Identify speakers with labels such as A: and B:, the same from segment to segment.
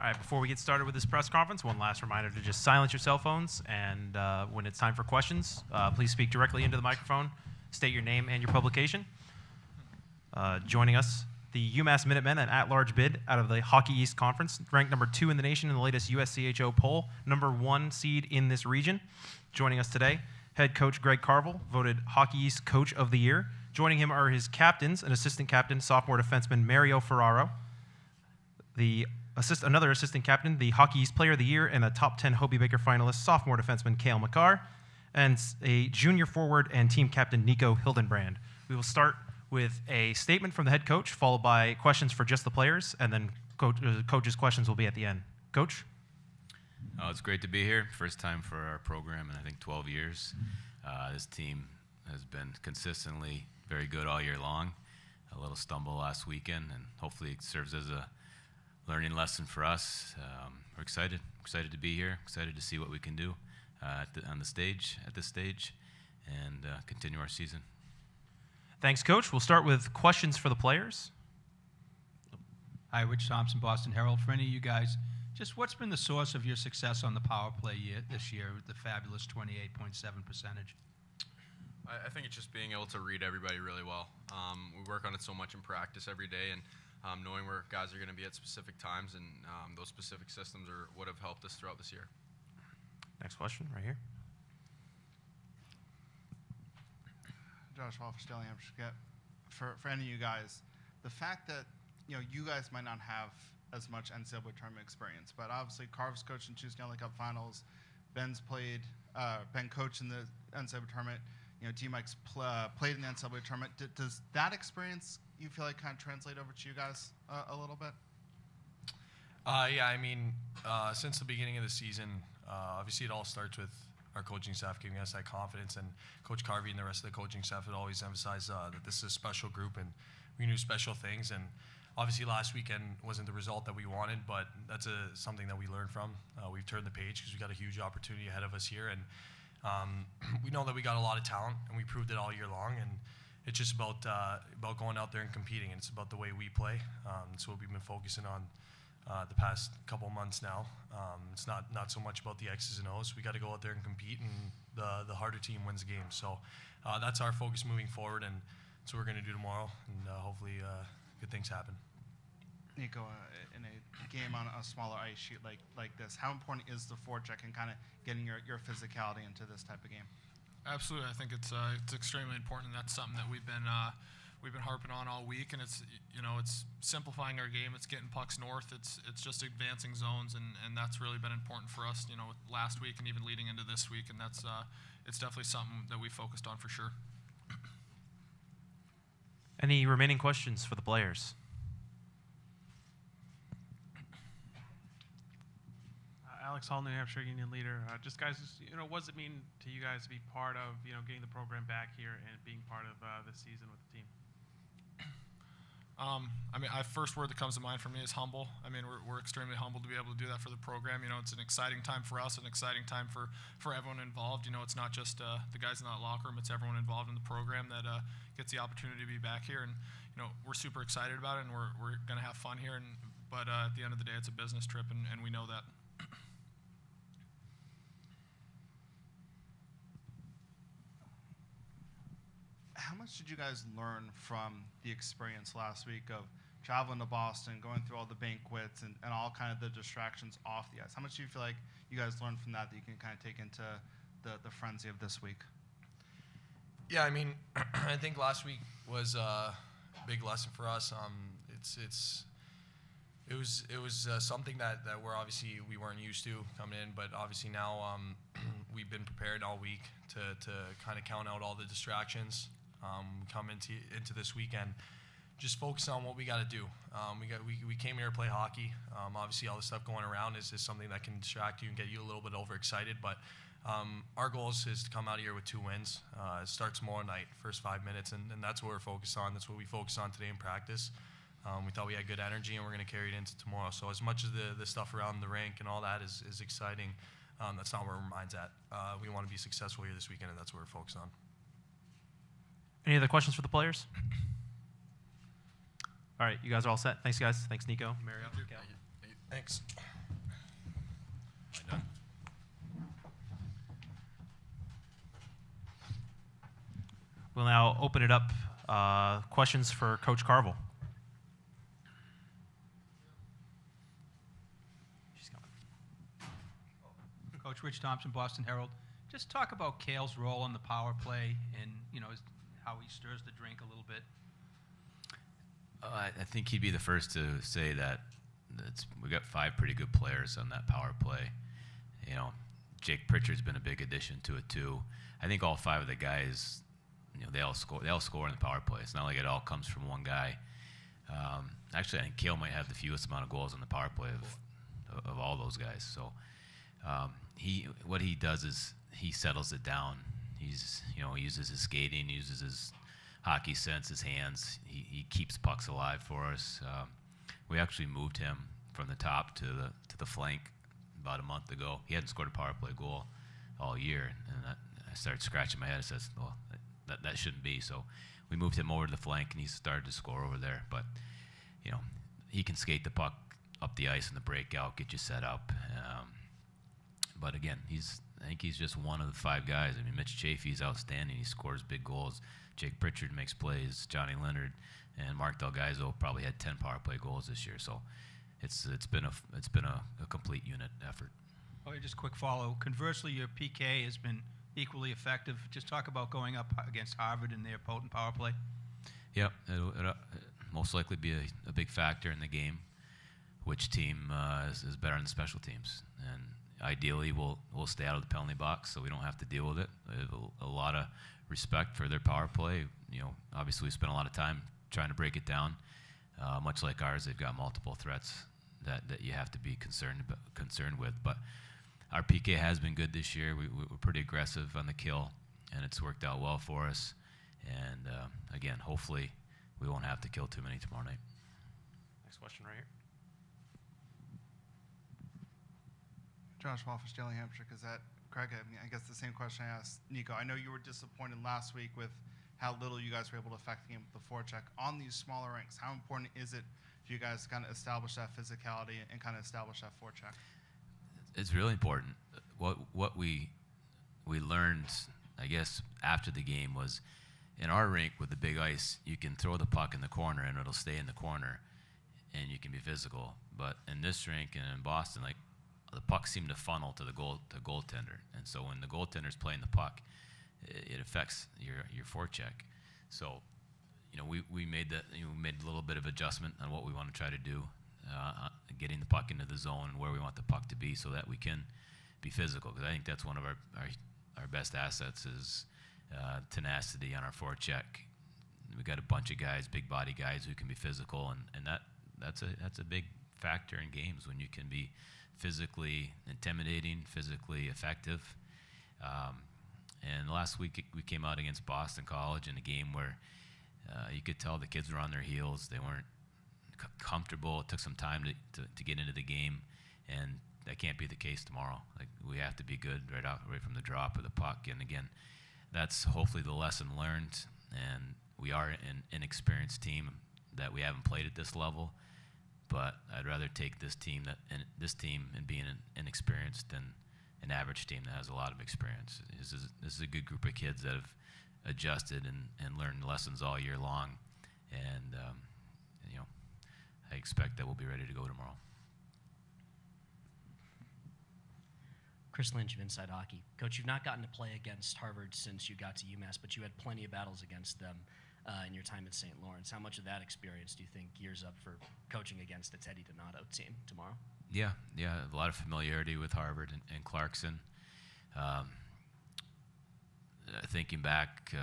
A: All right, before we get started with this press conference, one last reminder to just silence your cell phones, and when it's time for questions, please speak directly into the microphone, state your name and your publication. Joining us, the UMass Minutemen, an at-large bid out of the Hockey East Conference, ranked number 2 in the nation in the latest USCHO poll, number 1 seed in this region. Joining us today, head coach Greg Carville, voted Hockey East Coach of the Year. Joining him are his captains, an assistant captain, sophomore defenseman Mario Ferraro, another assistant captain, the Hockey East Player of the Year, and a top 10 Hobey Baker finalist, sophomore defenseman Cale McCarr, and a junior forward and team captain Nico Hildenbrand. We will start with a statement from the head coach, followed by questions for just the players, and then coach's questions will be at the end. Coach?
B: It's great to be here. First time for our program in, I think, 12 years. This team has been consistently very good all year long. A little stumble last weekend, and hopefully it serves as a learning lesson for us. We're excited to be here, excited to see what we can do at this stage, and continue our season.
A: Thanks, Coach. We'll start with questions for the players.
C: Hi, Rich Thompson, Boston Herald. For any of you guys, just what's been the source of your success on the power play this year with the fabulous 28.7%?
D: I think it's just being able to read everybody really well. We work on it so much in practice every day, and knowing where guys are going to be at specific times, and those specific systems are what have helped us throughout this year.
A: Next question, right here.
E: Josh Hall for Sterling Hampshire. For any of you guys, the fact that you guys might not have as much NCAA tournament experience, but obviously Carv's coached in 2 Stanley Cup Finals, Ben's Ben coached in the NCAA tournament. T-Mike's played in the NCAA tournament. Does that experience you feel like kind of translate over to you guys a little bit?
F: Yeah, I mean, since the beginning of the season, obviously it all starts with our coaching staff giving us that confidence, and Coach Carvey and the rest of the coaching staff had always emphasized that this is a special group and we can do special things. And obviously last weekend wasn't the result that we wanted, but that's something that we learned from. We've turned the page because we got a huge opportunity ahead of us here, and we know that we got a lot of talent, and we proved it all year long. And it's just about going out there and competing, and it's about the way we play. It's what we've been focusing on the past couple months now. It's not so much about the X's and O's. We got to go out there and compete, and the harder team wins the game. So that's our focus moving forward, and that's what we're going to do tomorrow, and hopefully good things happen.
E: Nico, in a game on a smaller ice sheet like this, how important is the forecheck and kind of getting your physicality into this type of game?
G: Absolutely, I think it's extremely important. That's something that we've been harping on all week, and it's simplifying our game. It's getting pucks north. It's just advancing zones, and that's really been important for us. With last week and even leading into this week, and that's it's definitely something that we focused on for sure.
A: Any remaining questions for the players?
H: Alex Hall, New Hampshire Union Leader. Just guys, what does it mean to you guys to be part of, getting the program back here and being part of this season with the team?
G: First word that comes to mind for me is humble. We're extremely humbled to be able to do that for the program. It's an exciting time for us, an exciting time for everyone involved. It's not just the guys in that locker room, it's everyone involved in the program that gets the opportunity to be back here. And, we're super excited about it, and we're going to have fun here. But at the end of the day, it's a business trip, and we know that.
E: How much did you guys learn from the experience last week of traveling to Boston, going through all the banquets and all kind of the distractions off the ice? How much do you feel like you guys learned from that you can kind of take into the frenzy of this week?
F: Yeah, I think last week was a big lesson for us. It was something that we weren't used to coming in, but obviously now we've been prepared all week to kind of count out all the distractions. Come into this weekend, just focus on what we got to do. We came here to play hockey. Obviously, all the stuff going around is something that can distract you and get you a little bit overexcited. But our goal is to come out of here with 2 wins. It starts tomorrow night, first 5 minutes, and that's what we're focused on. That's what we focus on today in practice. We thought we had good energy, and we're going to carry it into tomorrow. So as much as the stuff around the rink and all that is exciting, that's not where our mind's at. We want to be successful here this weekend, and that's what we're focused on.
A: Any other questions for the players? All right, you guys are all set. Thanks, guys. Thanks, Nico. Mario.
F: Thanks.
B: Am I done?
A: We'll now open it up. Questions for Coach Carvel. She's coming.
C: Coach Rich Thompson, Boston Herald. Just talk about Cale's role on the power play and, how he stirs the drink a little bit.
B: I think he'd be the first to say that we got 5 pretty good players on that power play. Jake Pritchard's been a big addition to it too. I think all 5 of the guys, they all score in the power play. It's not like it all comes from one guy. Actually, I think Cale might have the fewest amount of goals on the power play of all those guys. So what he does is he settles it down. He uses his skating, uses his hockey sense, his hands. He keeps pucks alive for us. We actually moved him from the top to the flank about a month ago. He hadn't scored a power play goal all year, and I started scratching my head. I says, well, that shouldn't be. So we moved him over to the flank, and he started to score over there. But he can skate the puck up the ice in the breakout, get you set up. But again, I think he's just one of the 5 guys. I mean, Mitch Chafee's outstanding. He scores big goals. Jake Pritchard makes plays. Johnny Leonard and Mark Delgaizo probably had 10 power play goals this year. So it's been a complete unit effort.
C: Okay, just a quick follow. Conversely, your PK has been equally effective. Just talk about going up against Harvard and their potent power play.
B: Yep, it'll most likely be a big factor in the game. Which team is better on the special teams? And ideally, we'll stay out of the penalty box so we don't have to deal with it. We have a lot of respect for their power play. Obviously, we spent a lot of time trying to break it down. Much like ours, they've got multiple threats that you have to be concerned with. But our PK has been good this year. We're pretty aggressive on the kill, and it's worked out well for us. And again, hopefully, we won't have to kill too many tomorrow night.
A: Next question right here.
E: Josh Waffles, Daily Hampshire Gazette. Craig, I guess the same question I asked Nico. I know you were disappointed last week with how little you guys were able to affect the game with the forecheck. On these smaller rinks, how important is it for you guys to kind of establish that physicality and kind of establish that forecheck?
B: It's really important. What we learned, I guess, after the game was in our rink with the big ice, you can throw the puck in the corner and it'll stay in the corner, and you can be physical. But in this rink and in Boston, the puck seemed to funnel to the goaltender, and so when the goaltender's playing the puck, it affects your forecheck. So, we made a little bit of adjustment on what we want to try to do, getting the puck into the zone and where we want the puck to be, so that we can be physical. Because I think that's one of our best assets is tenacity on our forecheck. We got a bunch of guys, big body guys who can be physical, and that's a big factor in games when you can be physically intimidating, physically effective. And last week we came out against Boston College in a game where you could tell the kids were on their heels. They weren't comfortable. It took some time to get into the game, and that can't be the case tomorrow. We have to be good right from the drop of the puck. And again, that's hopefully the lesson learned. And we are an inexperienced team that we haven't played at this level. But I'd rather take this team and being inexperienced than an average team that has a lot of experience. This is a good group of kids that have adjusted and learned lessons all year long, and I expect that we'll be ready to go tomorrow.
I: Chris Lynch of Inside Hockey. Coach, you've not gotten to play against Harvard since you got to UMass, but you had plenty of battles against them in your time at St. Lawrence. How much of that experience do you think gears up for coaching against a Teddy Donato team tomorrow? Yeah,
B: a lot of familiarity with Harvard and Clarkson. Thinking back,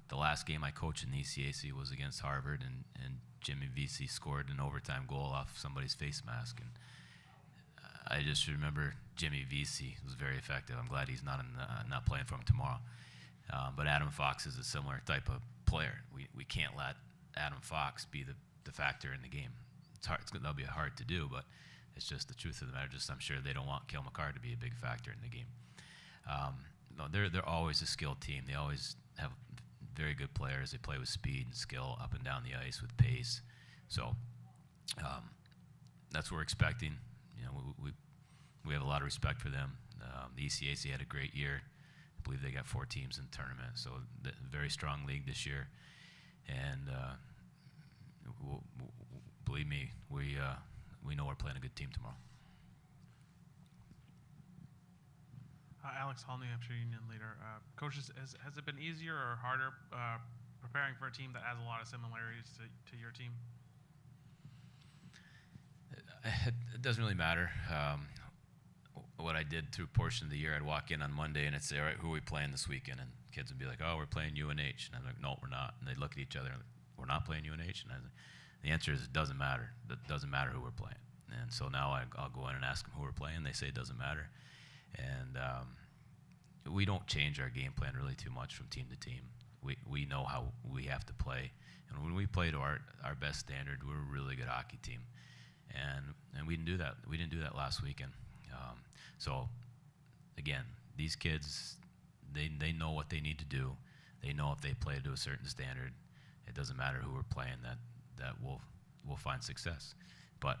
B: the last game I coached in the ECAC was against Harvard, and Jimmy Vesey scored an overtime goal off somebody's face mask. And I just remember Jimmy Vesey was very effective. I'm glad he's not playing for him tomorrow. But Adam Fox is a similar type of player. We can't let Adam Fox be the factor in the game. It's hard. That'll be hard to do, but it's just the truth of the matter. I'm sure they don't want Cale McCarr to be a big factor in the game. No, they're always a skilled team. They always have very good players. They play with speed and skill up and down the ice with pace. So that's what we're expecting. we have a lot of respect for them. The ECAC had a great year. I believe they got 4 teams in the tournament, so very strong league this year. And believe me, we know we're playing a good team tomorrow.
H: Alex Hall, New Hampshire Union leader. Coach, has it been easier or harder preparing for a team that has a lot of similarities to your team?
B: It doesn't really matter. What I did through a portion of the year, I'd walk in on Monday and I'd say, all right, who are we playing this weekend? And kids would be like, oh, we're playing UNH. And I'm like, no, we're not. And they'd look at each other and like, we're not playing UNH? And the answer is it doesn't matter. It doesn't matter who we're playing. And so now I'll go in and ask them who we're playing. They say it doesn't matter. And we don't change our game plan really too much from team to team. We know how we have to play. And when we play to our best standard, we're a really good hockey team. And we didn't do that. We didn't do that last weekend. So, again, these kids, they know what they need to do. They know if they play to a certain standard, it doesn't matter who we're playing, that we'll find success. But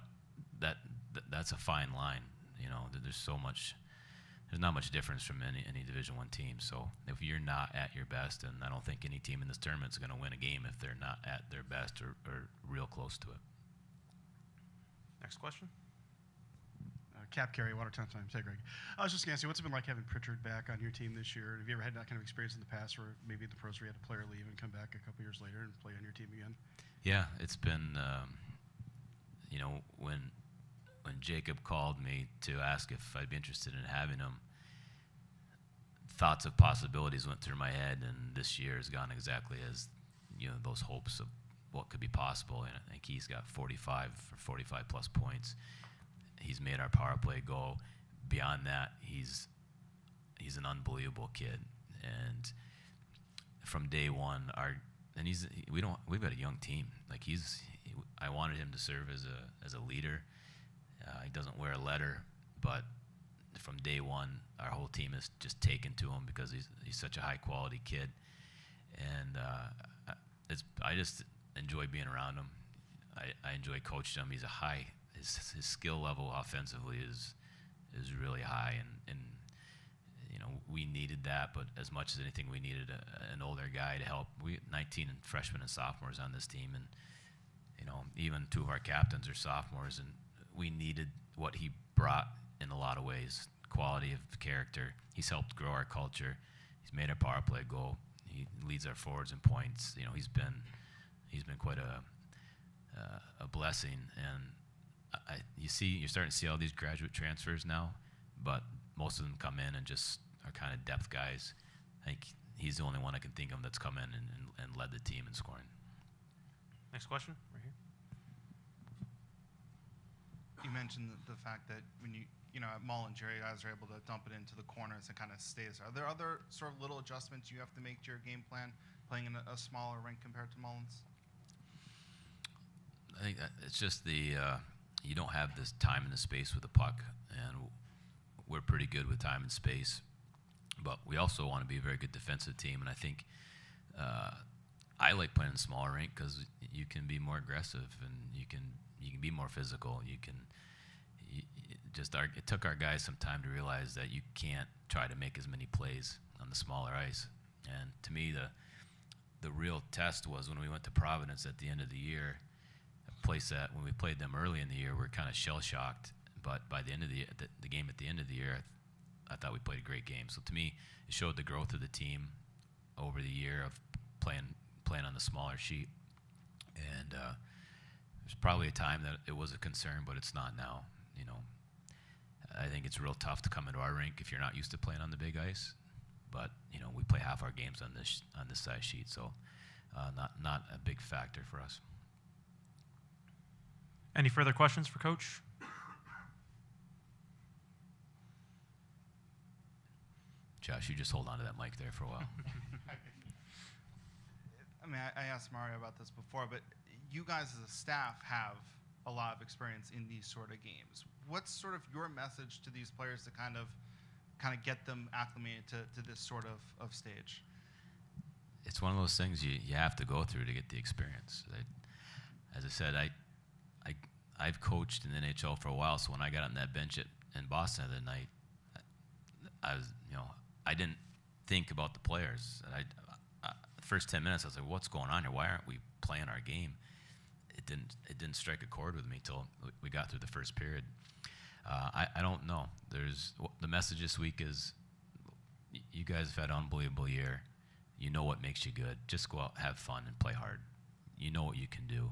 B: that's a fine line. There's not much difference from any Division I team. So if you're not at your best, and I don't think any team in this tournament is going to win a game if they're not at their best or real close to it.
A: Next question.
J: Cap Carey, Watertown Times. Hey, Greg. I was just going to ask you, what's it been like having Pritchard back on your team this year? Have you ever had that kind of experience in the past where maybe in the pros where you had a player leave and come back a couple years later and play on your team again?
B: Yeah, it's been, when Jacob called me to ask if I'd be interested in having him, thoughts of possibilities went through my head, and this year has gone exactly as, those hopes of what could be possible. And I think he's got 45 plus points. He's made our power play go. Beyond that, he's an unbelievable kid. And from day one, we've got a young team. Like I wanted him to serve as a leader. He doesn't wear a letter, but from day one, our whole team is just taken to him because he's such a high quality kid. And I just enjoy being around him. I enjoy coaching him. He's his skill level offensively is really high, and we needed that. But as much as anything, we needed an older guy to help. We 19 freshmen and sophomores on this team, and even 2 of our captains are sophomores, and we needed what he brought in a lot of ways. Quality of character. He's helped grow our culture. He's made our power play go. He leads our forwards in points. He's been quite a blessing. And you're starting to see all these graduate transfers now, but most of them come in and just are kind of depth guys. I think he's the only one I can think of that's come in and led the team in scoring.
A: Next question, right here.
E: You mentioned the fact that when at Mullins, you guys are able to dump it into the corners and kind of stays. Are there other sort of little adjustments you have to make to your game plan playing in a smaller rink compared to Mullins?
B: I think that it's just you don't have this time and the space with the puck, and we're pretty good with time and space. But we also want to be a very good defensive team, and I think I like playing in a smaller rink because you can be more aggressive and you can be more physical. It took our guys some time to realize that you can't try to make as many plays on the smaller ice. And to me, the real test was when we went to Providence at the end of the year, a place that when we played them early in the year, we were kind of shell-shocked. But by the end of the game at the end of the year, I thought we played a great game. So to me, it showed the growth of the team over the year of playing on the smaller sheet. And there's probably a time that it was a concern, but it's not now. I think it's real tough to come into our rink if you're not used to playing on the big ice. But we play half our games on this size sheet, so not a big factor for us.
A: Any further questions for Coach?
B: Josh, you just hold on to that mic there for a while.
E: I mean, I asked Mario about this before, but you guys as a staff have a lot of experience in these sort of games. What's sort of your message to these players to kind of get them acclimated to this sort of stage?
B: It's one of those things you have to go through to get the experience. As I said, I've coached in the NHL for a while, so when I got on that bench in Boston the other night, I was, I didn't think about the players. The first 10 minutes, I was like, "What's going on here? Why aren't we playing our game?" It didn't strike a chord with me till we got through the first period. I don't know. The message this week is, you guys have had an unbelievable year. You know what makes you good. Just go out, have fun, and play hard. You know what you can do.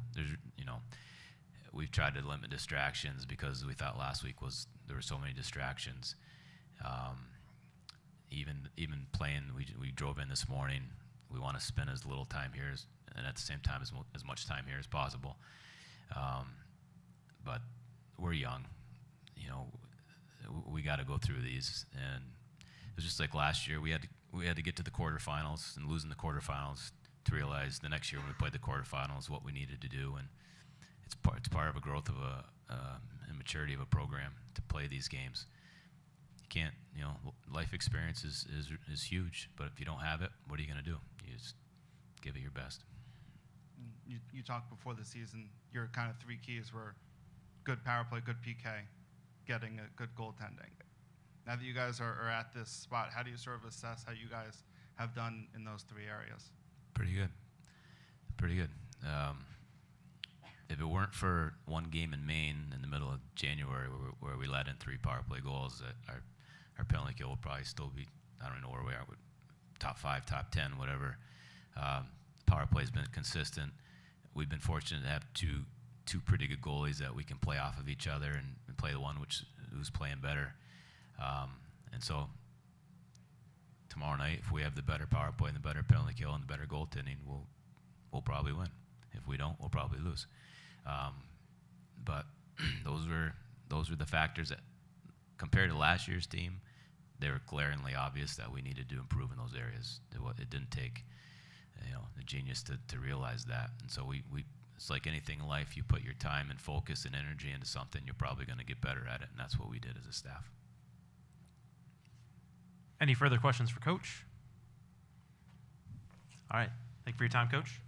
B: We've tried to limit distractions because we thought last week there were so many distractions. Even playing, we drove in this morning. We want to spend as little time here and at the same time as much time here as possible. But we're young. We got to go through these, and it was just like last year. We had to get to the quarterfinals and lose in the quarterfinals to realize the next year when we played the quarterfinals what we needed to do, and it's part of a growth of a maturity of a program to play these games. You can't, life experience is huge, but if you don't have it, what are you going to do? You just give it your best.
E: You talked before the season, your kind of 3 keys were good power play, good PK, getting a good goaltending. Now that you guys are at this spot, how do you sort of assess how you guys have done in those 3 areas?
B: Pretty good. If it weren't for one game in Maine in the middle of January where we let in 3 power play goals, our penalty kill would probably still be, I don't know where we are, top 5, top 10, whatever. Power play's been consistent. We've been fortunate to have two pretty good goalies that we can play off of each other and play the one who's playing better. And so tomorrow night, if we have the better power play and the better penalty kill and the better goaltending, we'll probably win. If we don't, we'll probably lose. But those were the factors that, compared to last year's team, they were glaringly obvious that we needed to improve in those areas. It didn't take the genius to realize that. And so we it's like anything in life. You put your time and focus and energy into something, you're probably going to get better at it, and that's what we did as a staff.
A: Any further questions for Coach? All right. Thank you for your time, Coach.